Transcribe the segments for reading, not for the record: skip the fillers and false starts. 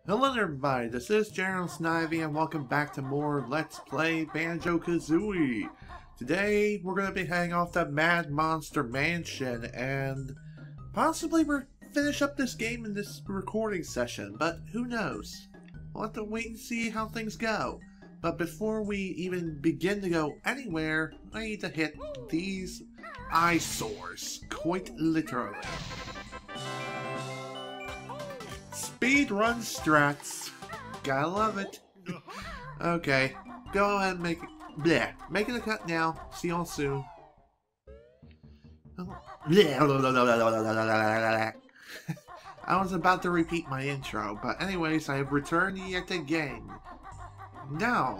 Hello everybody, this is General Snivy and welcome back to more Let's Play Banjo Kazooie. Today we're going to be heading off to Mad Monster Mansion and possibly finish up this game in this recording session, but who knows? We'll have to wait and see how things go. But before we even begin to go anywhere, I need to hit these eyesores, quite literally. Speedrun strats. Gotta love it. Okay, go ahead and make it. Bleh. Making a cut now. See y'all soon. I was about to repeat my intro, but anyways, I have returned yet again. Now,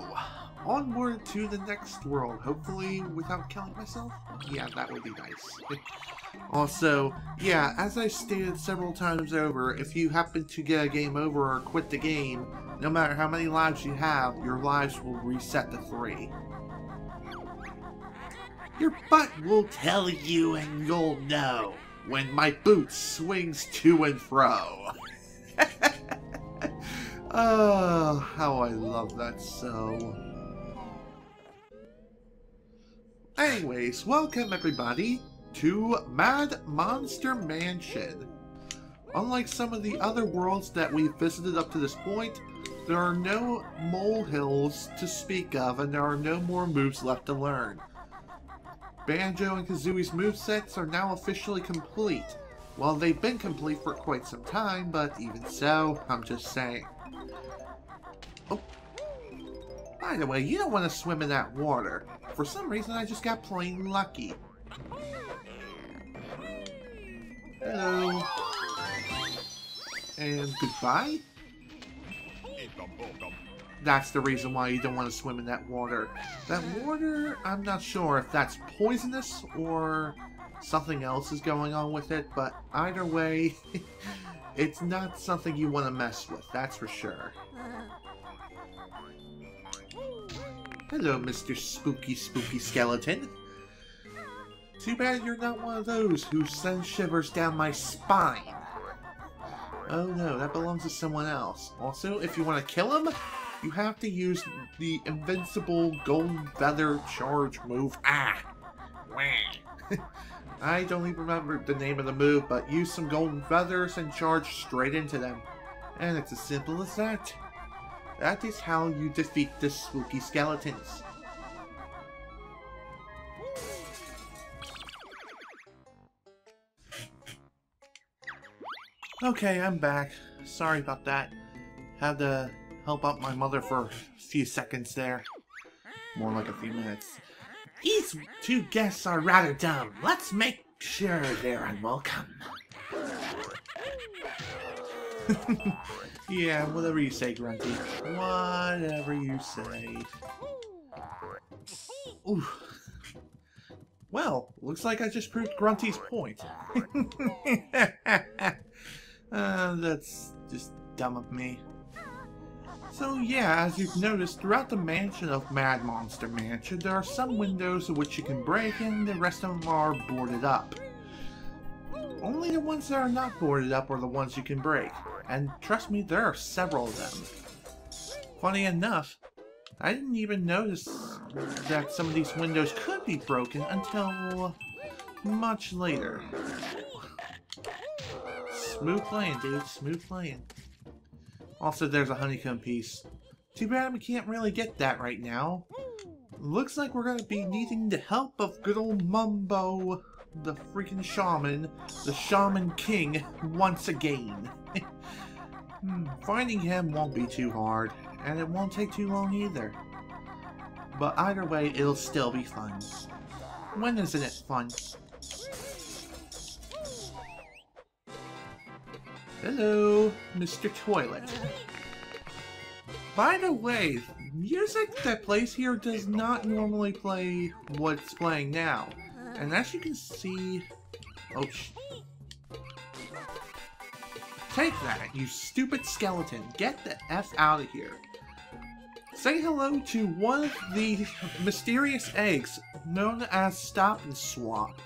onward to the next world, hopefully without killing myself. Yeah, that would be nice. Also, yeah, as I stated several times over, if you happen to get a game over or quit the game, no matter how many lives you have, your lives will reset to 3. Your butt will tell you and you'll know when my boot swings to and fro. Oh, how I love that so. Anyways, welcome everybody to Mad Monster Mansion. Unlike some of the other worlds that we've visited up to this point, there are no molehills to speak of and there are no more moves left to learn. Banjo and Kazooie's movesets are now officially complete. Well, they've been complete for quite some time, but even so, I'm just saying. Oh. By the way, you don't want to swim in that water. For some reason, I just got plain lucky. Hello. And goodbye? That's the reason why you don't want to swim in that water. That water, I'm not sure if that's poisonous or something else is going on with it, but either way, it's not something you want to mess with, that's for sure. Hello, Mr. Spooky Skeleton. Too bad you're not one of those who send shivers down my spine. Oh no, that belongs to someone else. Also, if you want to kill him, you have to use the invincible golden feather charge move. Ah! Wah. I don't even remember the name of the move, but use some golden feathers and charge straight into them. And it's as simple as that. That is how you defeat the spooky skeletons. Okay, I'm back. Sorry about that. Had to help out my mother for a few seconds there. More like a few minutes. These two guests are rather dumb. Let's make sure they're unwelcome. Yeah, whatever you say, Grunty. Whatever you say. Ooh. Well, looks like I just proved Grunty's point. That's just dumb of me. So yeah, as you've noticed, throughout the mansion of Mad Monster Mansion, there are some windows which you can break and the rest of them are boarded up. Only the ones that are not boarded up are the ones you can break. And trust me, there are several of them. Funny enough, I didn't even notice that some of these windows could be broken until much later. Smooth playing, dude. Smooth playing. Also, there's a honeycomb piece. Too bad we can't really get that right now. Looks like we're going to be needing the help of good old Mumbo, the freaking shaman, the Shaman King, once again. Finding him won't be too hard, and it won't take too long either. But either way, it'll still be fun. When isn't it fun? Hello, Mr. Toilet. By the way, music that plays here does not normally play what's playing now. And as you can see... Oh, take that, you stupid skeleton. Get the F out of here. Say hello to one of the mysterious eggs known as Stop and Swap.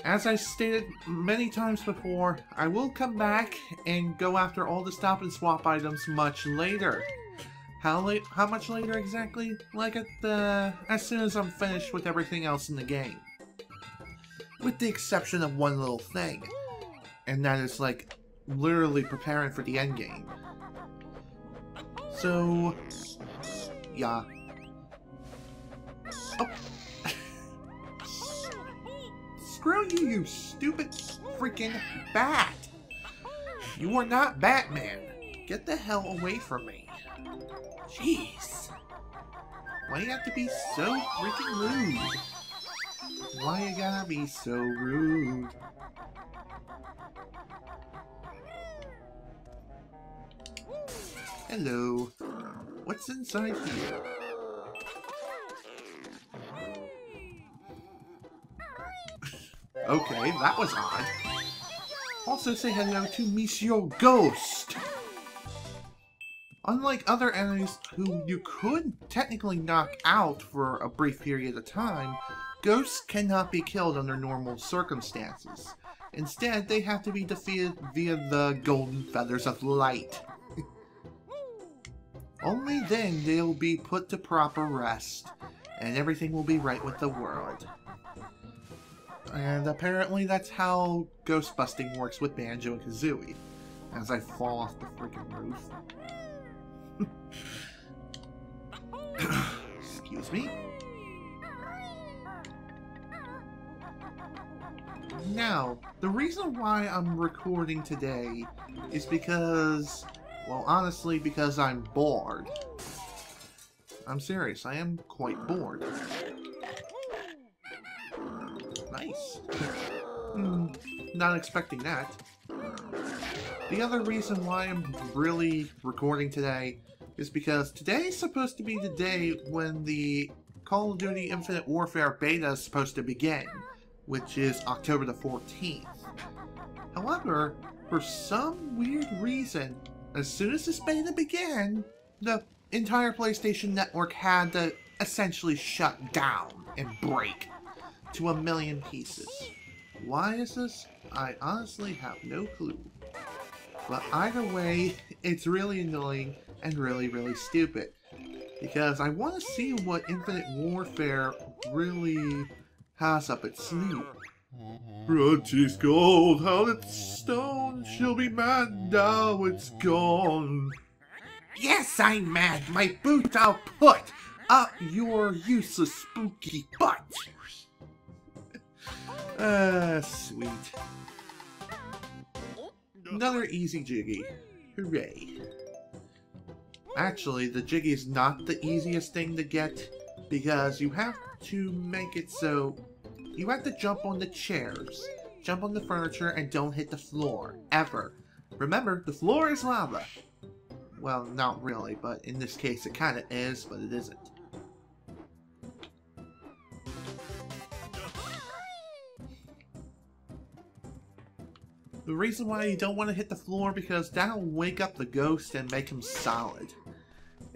As I stated many times before, I will come back and go after all the stop and swap items much later. How much later exactly? Like as soon as I'm finished with everything else in the game. With the exception of one little thing. And that is like literally preparing for the end game. So yeah. Oh. Screw you, you stupid freaking bat! You are not Batman. Get the hell away from me. Jeez. Why you have to be so freaking rude? Why you gotta be so rude? Hello. What's inside here? Okay, that was odd. Also say hello to Monsieur Ghost. Unlike other enemies who you could technically knock out for a brief period of time, ghosts cannot be killed under normal circumstances. Instead, they have to be defeated via the golden feathers of light. Only then they'll be put to proper rest, and everything will be right with the world. And apparently that's how ghost busting works with Banjo and Kazooie. As I fall off the freaking roof. Excuse me. Now, the reason why I'm recording today is because, well, honestly, because I'm bored. I'm serious, I am quite bored. Nice. Not expecting that. The other reason why I'm really recording today is because today is supposed to be the day when the Call of Duty Infinite Warfare beta is supposed to begin, which is October the 14th. However, for some weird reason, as soon as this beta began, the entire PlayStation Network had to essentially shut down and break to 1,000,000 pieces. Why is this? I honestly have no clue. But either way, it's really annoying and really, really stupid. Because I want to see what Infinite Warfare really has up its sleeve. Rudy's gold, how it's stone, she'll be mad now it's gone. Yes, I'm mad, my boot I'll put up your useless spooky butt. Sweet. Another easy Jiggy. Hooray. Actually, the Jiggy is not the easiest thing to get, because you have to make it so you have to jump on the chairs, jump on the furniture, and don't hit the floor, ever. Remember, the floor is lava. Well, not really, but in this case it kinda is, but it isn't. The reason why you don't want to hit the floor because that'll wake up the ghost and make him solid.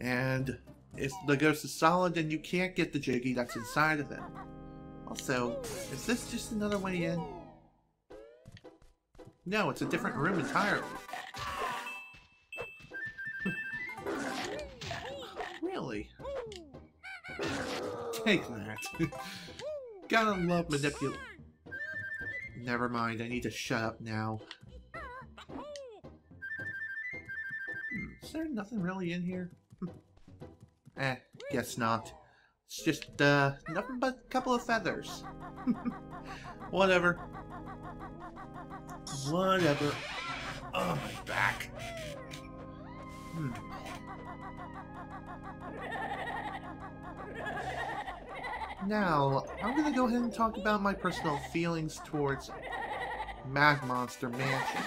And if the ghost is solid, then you can't get the Jiggy that's inside of him. Also, is this just another way in? No, it's a different room entirely. Really? Take that. Gotta love manipulation. Never mind, I need to shut up now. Is there nothing really in here? Guess not. It's just, nothing but a couple of feathers. Whatever. Whatever. Oh, my back. Now, I'm gonna go ahead and talk about my personal feelings towards Mad Monster Mansion.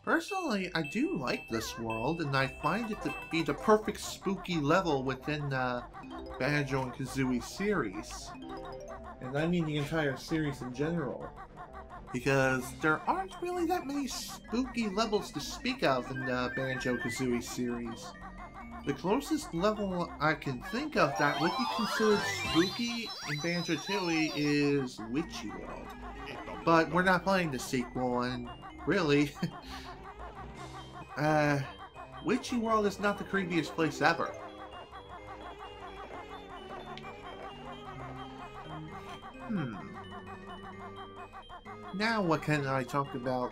Personally, I do like this world, and I find it to be the perfect spooky level within the Banjo and Kazooie series. And I mean the entire series in general. because there aren't really that many spooky levels to speak of in the Banjo Kazooie series. The closest level I can think of that would be considered spooky in Banjo Tooie is Witchy World. But we're not playing the sequel, and really, Witchy World is not the creepiest place ever. Now what can I talk about?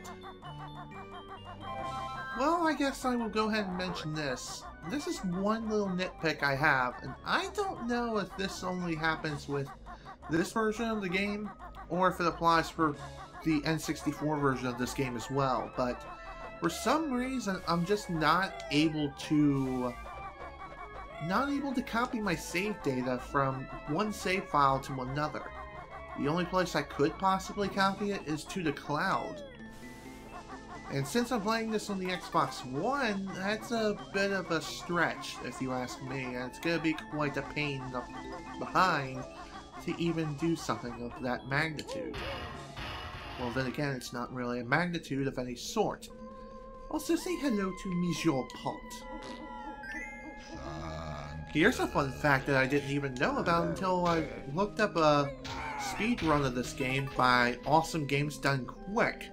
Well, I guess I will go ahead and mention this. This is one little nitpick I have, and I don't know if this only happens with this version of the game, or if it applies for the N64 version of this game as well, but for some reason I'm just not able to copy my save data from one save file to another. The only place I could possibly copy it is to the cloud. And since I'm playing this on the Xbox One, that's a bit of a stretch, if you ask me, and it's gonna be quite a pain in the behind to even do something of that magnitude. Well, then again, it's not really a magnitude of any sort. Also, say hello to Monsieur Pot. Here's a fun fact that I didn't even know about until I looked up a speedrun of this game by Awesome Games Done Quick.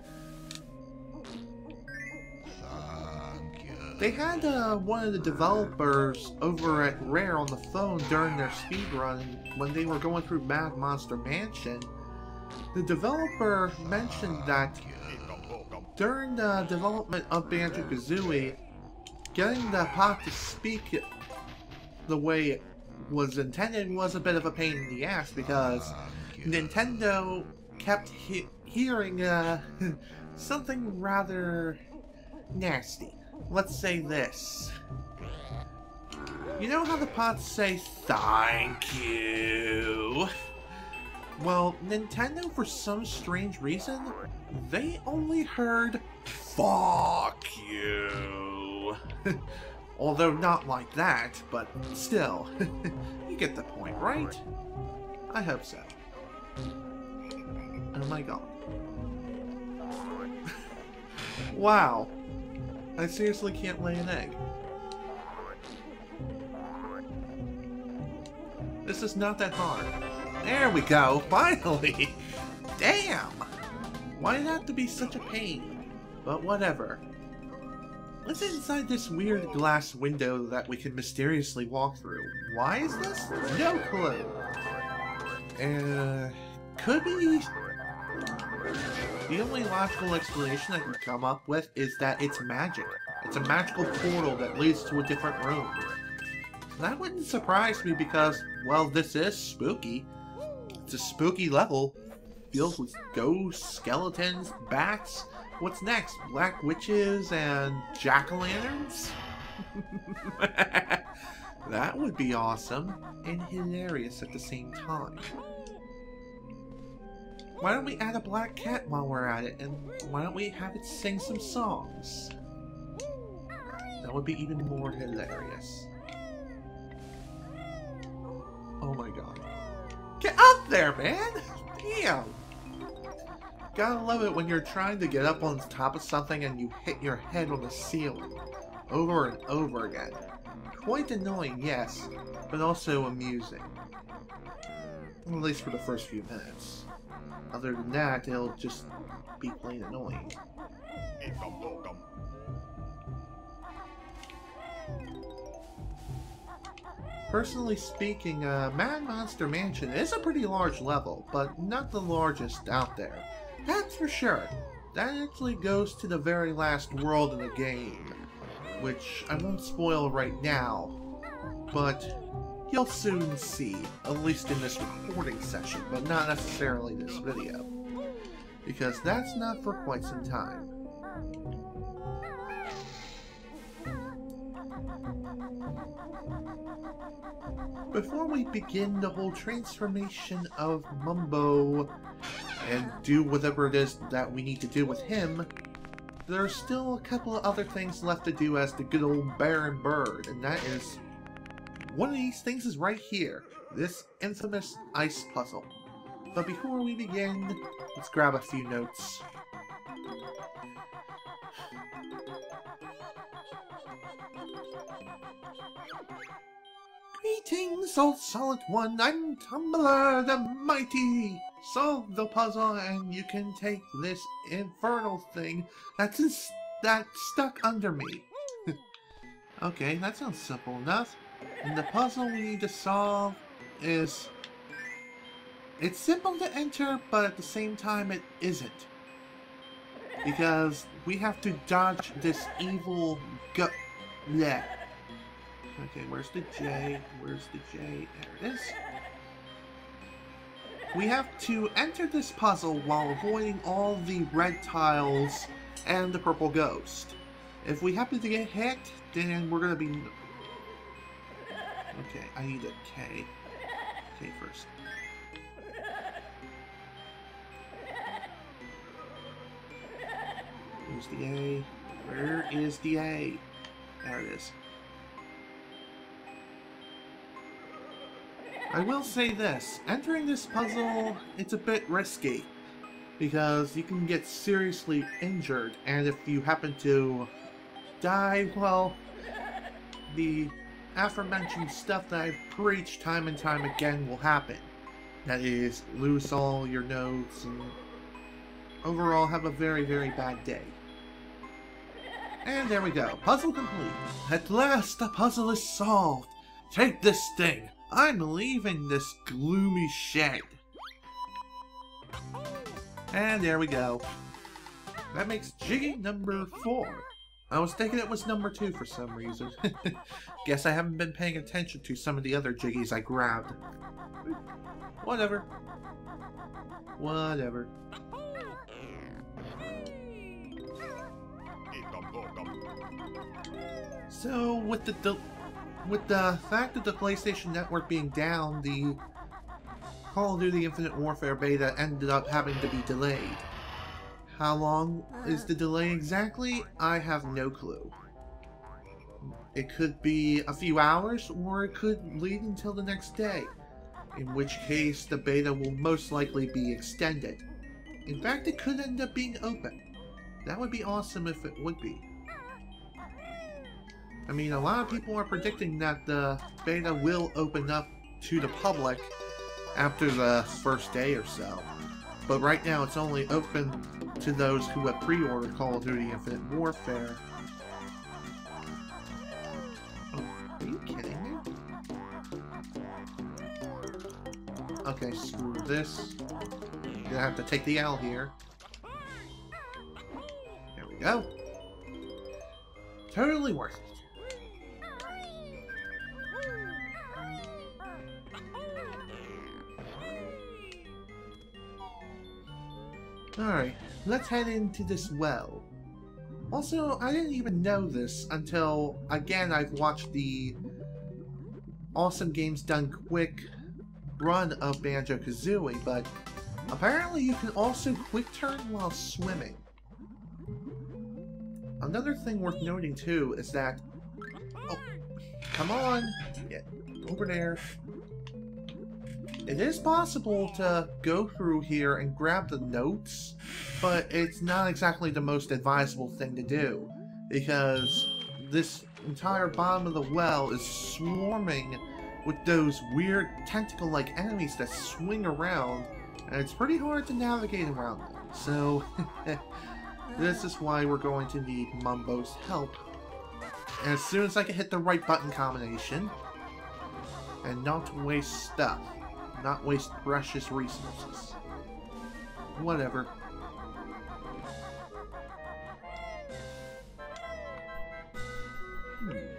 They had one of the developers over at Rare on the phone during their speedrun when they were going through Mad Monster Mansion. The developer mentioned that during the development of Banjo Kazooie, getting the pot to speak the way it was intended was a bit of a pain in the ass because Nintendo kept hearing something rather nasty. Let's say this. You know how the pots say thank you? Well, Nintendo, for some strange reason, they only heard fuck you. Although not like that, but still. You get the point, right? I hope so. Oh my god. Wow. I seriously can't lay an egg. This is not that hard. There we go, finally! Damn! Why did it have to be such a pain? But whatever. What's inside this weird glass window that we can mysteriously walk through? Why is this? No clue. Could be... The only logical explanation I can come up with is that it's magic. It's a magical portal that leads to a different room. That wouldn't surprise me because, well, this is spooky. It's a spooky level, filled with ghosts, skeletons, bats. What's next? Black witches and jack-o'-lanterns? That would be awesome and hilarious at the same time. Why don't we add a black cat while we're at it, and why don't we have it sing some songs? That would be even more hilarious. Oh my god. Get up there, man! Damn! Gotta love it when you're trying to get up on top of something and you hit your head on the ceiling. Over and over again. Quite annoying, yes, but also amusing. At least for the first few minutes. Other than that, it'll just be plain annoying. Personally speaking, Mad Monster Mansion is a pretty large level, but not the largest out there. That's for sure. That actually goes to the very last world in the game, which I won't spoil right now, but you'll soon see, at least in this recording session, but not necessarily this video, because that's not for quite some time. Before we begin the whole transformation of Mumbo and do whatever it is that we need to do with him, there's still a couple of other things left to do as the good old bear and bird, and that is, one of these things is right here, this infamous ice puzzle. But before we begin, let's grab a few notes. Greetings, old solid one, I'm Tumbler the Mighty! Solve the puzzle and you can take this infernal thing that's stuck under me. Okay, that sounds simple enough. And the puzzle we need to solve is... It's simple to enter, but at the same time it isn't. Because we have to dodge this evil Yeah. Okay, where's the J? Where's the J? There it is. We have to enter this puzzle while avoiding all the red tiles and the purple ghost. If we happen to get hit, then we're gonna be... Okay, I need a K. K first. Where's the A? Where is the A? There it is. I will say this, entering this puzzle, it's a bit risky, because you can get seriously injured, and if you happen to die, well, the aforementioned stuff that I've preached time and time again will happen. That is, lose all your notes, and overall have a very, very bad day. And there we go, puzzle complete. At last, the puzzle is solved. Take this thing. I'm leaving this gloomy shed. And there we go. That makes Jiggy number 4. I was thinking it was number 2 for some reason. Guess I haven't been paying attention to some of the other Jiggies I grabbed. Whatever. Whatever. So, with the fact that the PlayStation Network being down, the Call of Duty Infinite Warfare beta ended up having to be delayed. How long is the delay exactly? I have no clue. It could be a few hours, or it could lead until the next day, in which case the beta will most likely be extended. In fact, it could end up being open. That would be awesome if it would be. I mean, a lot of people are predicting that the beta will open up to the public after the first day or so. But right now it's only open to those who have pre-ordered Call of Duty Infinite Warfare. Oh, are you kidding me? Okay, screw this. Gonna have to take the L here. There we go. Totally worth it. Alright, let's head into this well. Also, I didn't even know this until, again, I've watched the Awesome Games Done Quick run of Banjo Kazooie, but apparently you can also quick turn while swimming. Another thing worth noting too is that... Oh, come on! Get over there. It is possible to go through here and grab the notes, but it's not exactly the most advisable thing to do, because this entire bottom of the well is swarming with those weird tentacle-like enemies that swing around, and it's pretty hard to navigate around them. So, this is why we're going to need Mumbo's help. And as soon as I can hit the right button combination, and not waste stuff. Not waste precious resources. Whatever.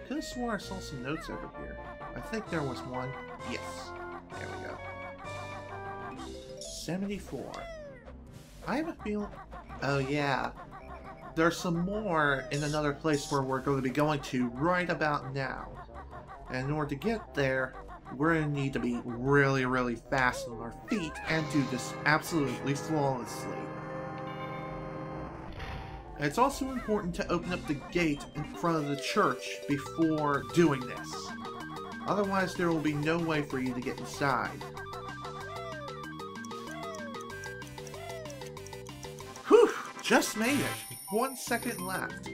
Could have swore I saw some notes over here. I think there was one. Yes. There we go. 74. I have a feeling... Oh yeah. There's some more in another place where we're going to be going to right about now. And in order to get there, we're going to need to be really, really fast on our feet and do this absolutely flawlessly. It's also important to open up the gate in front of the church before doing this. Otherwise, there will be no way for you to get inside. Just made it. 1 second left.